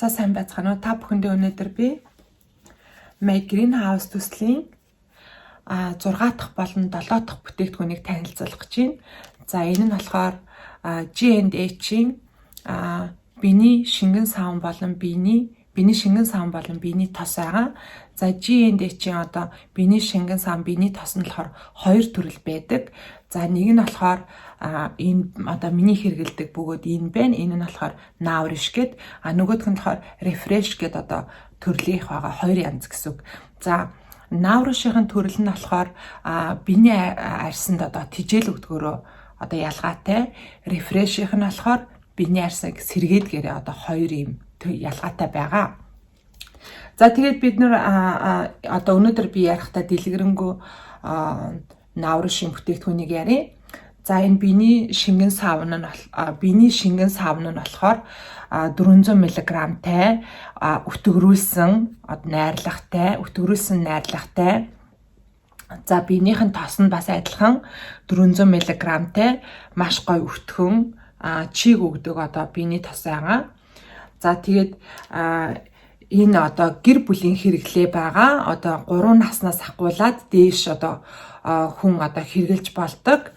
За сайн байцгаана уу? Та бүхэндээ өнөөдөр би Make Greenhouse төслийн 6 дахь болон 7 дахь бүтээгдэхүүнийг танилцуулах гэж байна. За энэ нь болохоор G&H-ийн биений шингэн савн болон биений шингэн савн болон биений тос байгаа. За G&H-ийн одоо биений шингэн савн, биений тос нь болохоор 2 төрөл байдаг. За нэг нь болохоор энэ одоо миний хэрэгэлдэг бөгөөд энэ байна. Энэ нь болохоор Nourish гэд, нөгөөх нь болохоор Refresh гэд одоо төрлийнх байгаа 2 янз гэсэн үг. За Nourish-ийн төрөл нь болохоор биений арьсанд одоо тижэл өгдгөөрөө одоо ялгаатай. Refresh-ийн нь болохоор биений арьсыг сэргээдгээрээ одоо 2 юм ялгаатай байгаа. За тэгээд бид нэр одоо өнөөдөр би ярихтаа дэлгэрэнгүй Nourish-ийн бүтээгдэхүүнийг ярив. За энэ биений шингэн савн нь болохоор 400 мг-тай өтгөрүүлсэн найрлагатай. За биенийхэн тос нь бас адилхан 400 мг-тай маш гоё өртгөн чиг өгдөг одоо биений тос байгаа. За тэгээд энэ одоо гэр бүлийн хэрэглээ байгаа. Одоо 3 наснаас ахгуулаад дээш одоо хүн одоо хэрглэж болдог.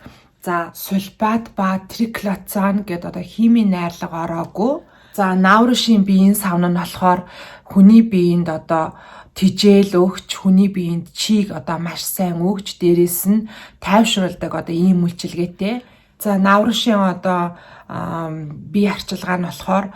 За сульфат ба триклоцан гэдэг одоо химийн найрлага ороогүй. За Nourish-ийн биеийн савн нь болохоор хүний биеинд одоо тижэл өгч, хүний биеинд чийг одоо маш сайн өгч, дээрээс нь тайвшруулдаг одоо ийм үйлчилгээтэй. За Nourish-ийн одоо бие арчилгаа нь болохоор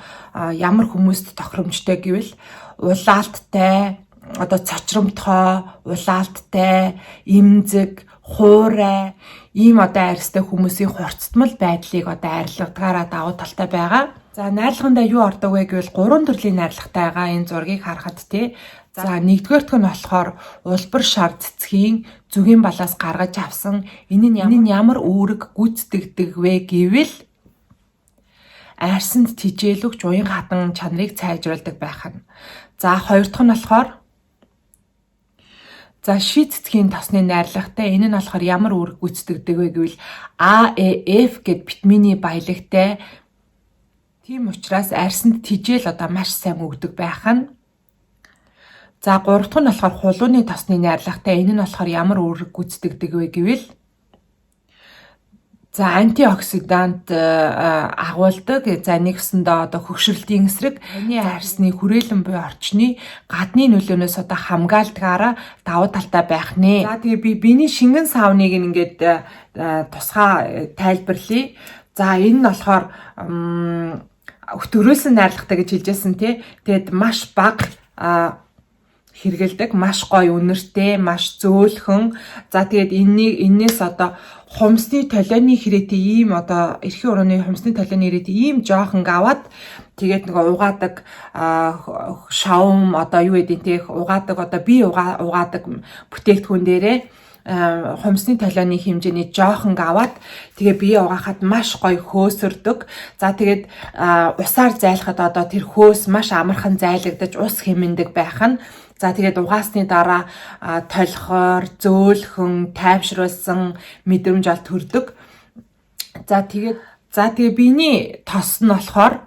ямар хүмүүст тохиромжтой гэвэл улаалттай, одоо цочромтгой, улаалттай, имзэг, хуурай, ийм одоо арьстай хүмүүсийн хурцтмал байдлыг одоо арилгадгаараа давуу талтай байгаа. За найрлаганда юу ордог вэ гэвэл 3 төрлийн найрлагатай байгаа. Энэ зургийг харахад тий. За нэгдүгээрт нь болохоор улбар шар цэцгийн зүгийн балаас гаргаж авсан. Энэ нь ямар үүрэг гүйцэтгэдэг вэ гэвэл арьсанд тижээлөгч уян хатан чанарыг сайжруулдаг байх нь. За хоёр дахь нь болохоор шид цэцгийн тосны найрлагатай. Энэ нь болохоор ямар үүрэг гүйцэтгэдэг вэ гэвэл AAF гэд витамины баялагтай. Тийм учраас арьсанд тижээл одоо маш сайн өгдөг байх нь. За гурав дахь нь болохоор хулууны тосны найрлагатай. Энэ нь болохоор ямар үүрэг гүйцэтгэдэг вэ гэвэл антиоксидант агуулдаг. За нэгсэндээ одоо хөгшрөлтийн эсрэг таны арьсны хүрээлэн буй орчны гадны нөлөөнөөс одоо хамгаалдгаараа давуу талтай байх нэ. За тэгээ би биений шингэн савныг ингээд тусгай тайлбарлая. За энэ нь болохоор өтгөрүүлсэн найрлагатай гэж хэлжсэн тий. Тэгэд маш бага хэргэлдэг, маш гоё үнэртэй, маш зөөлхөн. За тэгээд энээс одоо хумсны толионы хэрэтий ийм одоо эрхийн урууны хумсны толионы хэрэтий ийм жоохон аваад тэгээд нөгөө угаадаг шавм одоо юу гэдэг те угаадаг одоо бие угаадаг бүтээгдэхүүн дээрээ хумсны толионы хэмжээний жоохон аваад тэгээ бие угаахад маш гоё хөөсөрдөг. За тэгээд усаар зайлахад одоо тэр хөөс маш амархан зайлагдаж ус хэмндэг байх нь. За тэгээд угаасны дараа толихоор зөөлхөн тайвшруулсан мэдрэмж ол төрдөг. За тэгээд биений тос нь болохоор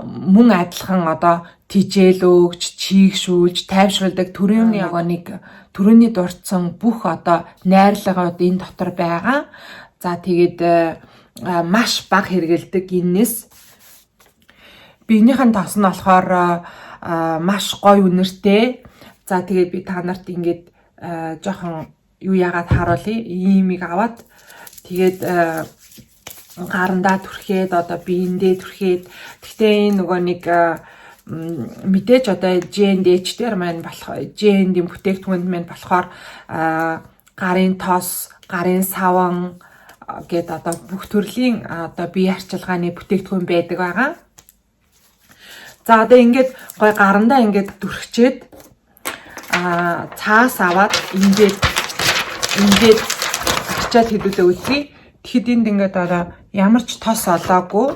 мөн адилхан одоо тижээл өгч, чийгшүүлж, тайвшруулдаг төрөний дурдсан бүх одоо найрлагууд энэ дотор байгаа. За тэгээд маш бага хэрэгэлдэг. Энэс биенийхэн тос нь болохоор маш гоё үнэртэй. За тэгээд би та нарт ингээд жоохон юу яагаад харуулъя. Иймийг аваад тэгээд гарандаа түрхээд одоо биендээ түрхээд гэхдээ энэ нөгөө нэг мэдээж одоо G&H дээр маань болох G&D-ийн бүтээгдэхүүнд маань болохоор гарын тос, гарын саван гэд одоо бүх төрлийн одоо бие арчилгааны бүтээгдэхүүн байдаг байгаа. За одоо ингээд гой гарандаа ингээд дүрхчээд цаас аваад ингээд арчаад хэдүүлээ үзье. Тэгэхэд энд ингээд одоо ямар ч тос олоогүй.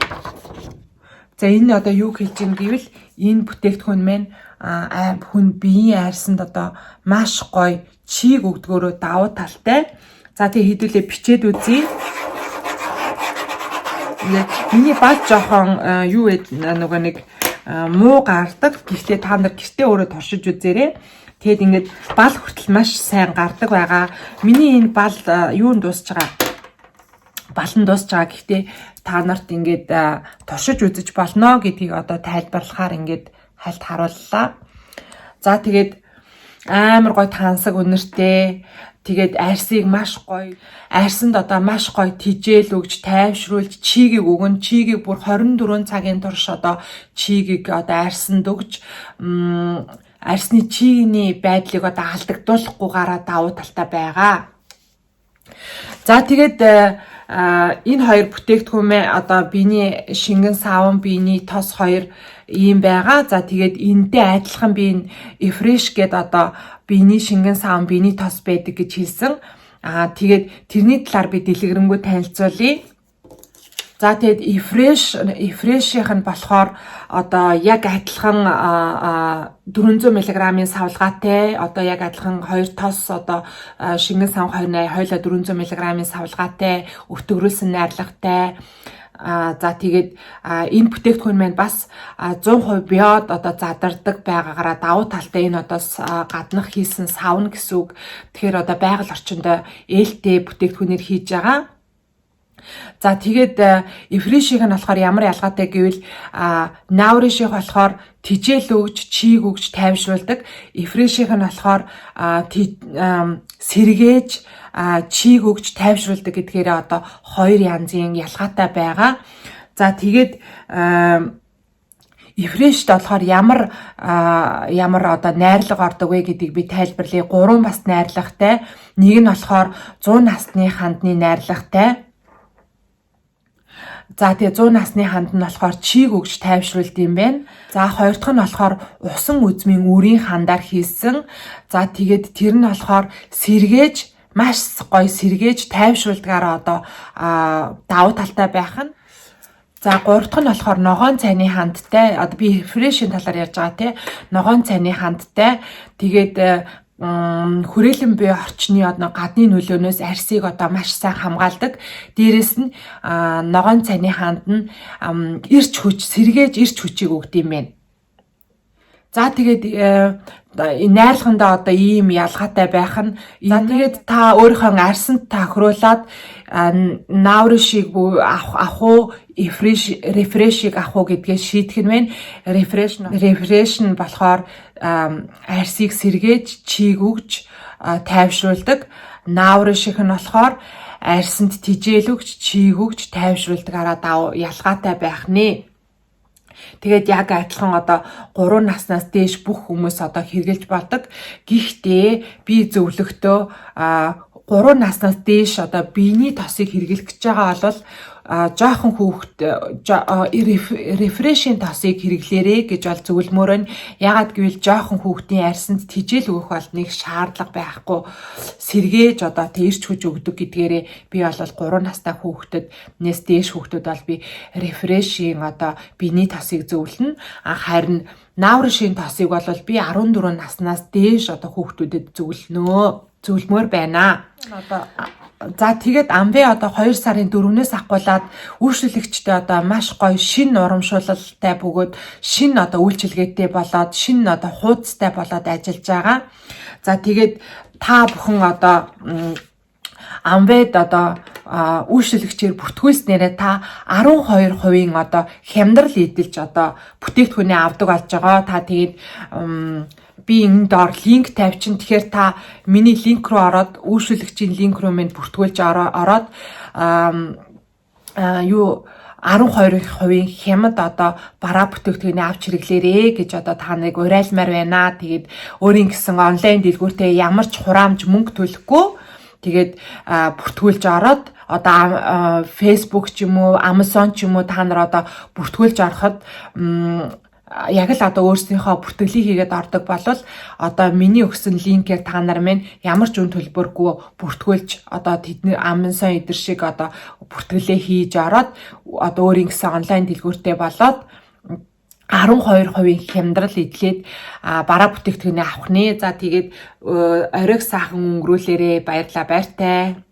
За энэ одоо юу хэлж ийн гэвэл энэ бүтээгдэхүүн маань хүн биеийн арьсанд одоо маш гоё чийг өгдгөөрөө давуу талтай. За тэгээ хэдүүлээ бичээд үзье. Миний баг жоохон юу вэ нөгөө нэг муу гардаг. Гэхдээ та нар гэртээ өөрөө туршиж үзээрэй. Тэгэд ингээд бал хүртэл маш сайн гардаг байгаа. Миний энэ бал юунд дуусч байгаа? Балан дуусч байгаа. Гэхдээ та нарт ингээд туршиж үзэж болно гэдгийг одоо тайлбарлахаар ингээд хальт харууллаа. За тэгээд амар гоё тансаг үнэртэй. Тэгээд арьсыг маш гоё, арьсанд одоо маш гоё тижэл өгж, тайвшруулж, чигийг өгөн, чигийг бүр 24 цагийн турш одоо чигийг одоо арьсанд өгж, арьсны чигийн байдлыг одоо алдагдуулахгүйгаараа давуу талтай байгаа. За тэгээд энэ хоёр бүтээгдэхүүн одоо биений шингэн савн, биений тос хоёр ийм байгаа. За тэгээд энэтэй адилхан би энэ Efresh гэдэг одоо биений шингэн савн, биений тос байдаг гэж хэлсэн. Тэгээд тэрний талаар би дэлгэрэнгүй танилцуулъя. За тэгээд Efresh-ийнх нь болохоор одоо яг адилхан 400 мг-ийн савлгаатай, одоо яг адилхан 2 тос одоо шингэн савн 28 хоёулаа 400 мг-ийн савлгаатай, өвтгөрүүлсэн найрлагатай. За тэгээд энэ бүтээгдэхүүн маань бас 100% биод одоо задардаг байгаагаараа давуу талтай энэ одоо гаднах хийсэн савн гэсэн үг. Тэгэхээр одоо байгаль орчинд ээлтэй бүтээгдэхүүнээр хийж байгаа. За тэгээд Efresh-ийнх нь болохоор ямар ялгаатай гэвэл Nourish-ийнх болохоор тижэл өгж, чийг өгж тайвшруулдаг. Efresh-ийнх нь болохоор сэргээж, чийг өгж тайвшруулдаг гэдгээр одоо хоёр янзын ялгаатай байгаа. За тэгээд Efresh-д болохоор ямар одоо найрлага ордог вэ гэдгийг би тайлбарлая. 3 бас найрлагатай. Нэг нь болохоор 100 насны хандны найрлагатай. За тэгээ 100 насны ханд нь болохоор чийг өгж тайвшруулд юм байна. За хоёр дахь нь болохоор усан үзмийн үрийн хандаар хийсэн. За тэгээд тэр нь болохоор сэргээж, маш гоё сэргээж тайвшруулдгаараа одоо давуу талтай байх нь. За гурав дахь нь болохоор ногоон цайны хандтай. Одоо би Efresh-ийн талаар ярьж байгаа тий. Ногоон цайны хандтай. Тэгээд хүрээлэн буй орчны одоо гадны нөлөөнөөс арьсыг одоо маш сайн хамгаалдаг. Дээрээс нь ногоон цайны ханд нь эрч хүч, сэргээж эрч хүчийг өгд юм байна. За тэгээд найрлагандаа одоо ийм ялгаатай байх нь. За тэгээд та өөрийнхөө арьсанд тохируулаад Nourish-ийг авах уу, Refresh-ийг авах уу гэдгээ шийдэх нь байна. Refresh нь болохоор арьсыг сэргээж, чийг өгж тайвшруулдаг. Nourish-ийнх нь болохоор арьсанд тижэл өгж, чийг өгж тайвшруулдагаараа ялгаатай байх нэ. Тэгээд яг адилхан одоо 3 наснаас дээш бүх хүмүүс одоо хэрглэж болдог. Гэхдээ би зөвлөхдөө 3 наснаас дээш одоо биений тосыг хэрглэх гэж байгаа бол жоохон хүүхэд Refresh-ийн тосыг хэрэглээрэй гэж бол зөвлөмөр нь. Ягаад гэвэл жоохон хүүхдийн арьсанд тижэл өгөх бол нэг шаардлага байхгүй. Сэргээж одоо тэрч хүч өгдөг гэдгээрээ би бол 3 настай хүүхдэд нэс дээш хүүхдүүд бол би Refresh-ийн одоо биений тосыг зөвлөнө. Харин Nourish-ийн тосыг бол би 14 наснаас дээш одоо хүүхдүүдэд зөвлөмөр байна. За тэгээд Amway одоо 2 сарын 4-өөс ахгуулаад үйлчлүүлэгчтэй одоо маш гоё шин урамшуулалтай бөгөөд шин одоо үйлчилгээтэй болоод шин одоо хуудастай болоод ажиллаж байгаа. За тэгээд та бүхэн одоо Amway-д одоо үйлчлүүлэгчээр бүртгүүлснээрээ та 12% одоо хямдрал эдэлж одоо бүтээгдэхүүнээ авдаг болж байгаа. Та тэгээд би энэ доор линк тавьчин. Тэгэхээр та миний линк руу ороод үйлчлүүлэгчийн линк руу минь бүртгүүлж ороод 12% хямд одоо бараа бүтээгдэхүүнийг авч хэрэглээрэй гэж одоо та нарыг уриалмаар байна. Тэгээд өөрийн гэсэн онлайн дэлгүүртээ ямар ч хураамж мөнгө төлөхгүй тэгээд бүртгүүлж ороод одоо Facebook ч юм уу, Amazon ч юм уу та нар одоо бүртгүүлж ороход яг л одоо өөрсдийнхөө бүртгэлийг хийгээд ордог болвол одоо миний өгсөн линкээр та нар минь ямар ч үн төлбөргүй бүртгүүлж одоо тэдний Amazon эдэр шиг одоо бүртгэлээ хийж ороод одоо өөрийн гэсэн онлайн дэлгүүртээ болоод 12% хямдрал эдлээд бараа бүтээгдэхүүнээ авах нэ. За тэгээд оройг сайхан өнгөрүүлээрээ баярлалаа, баяртай.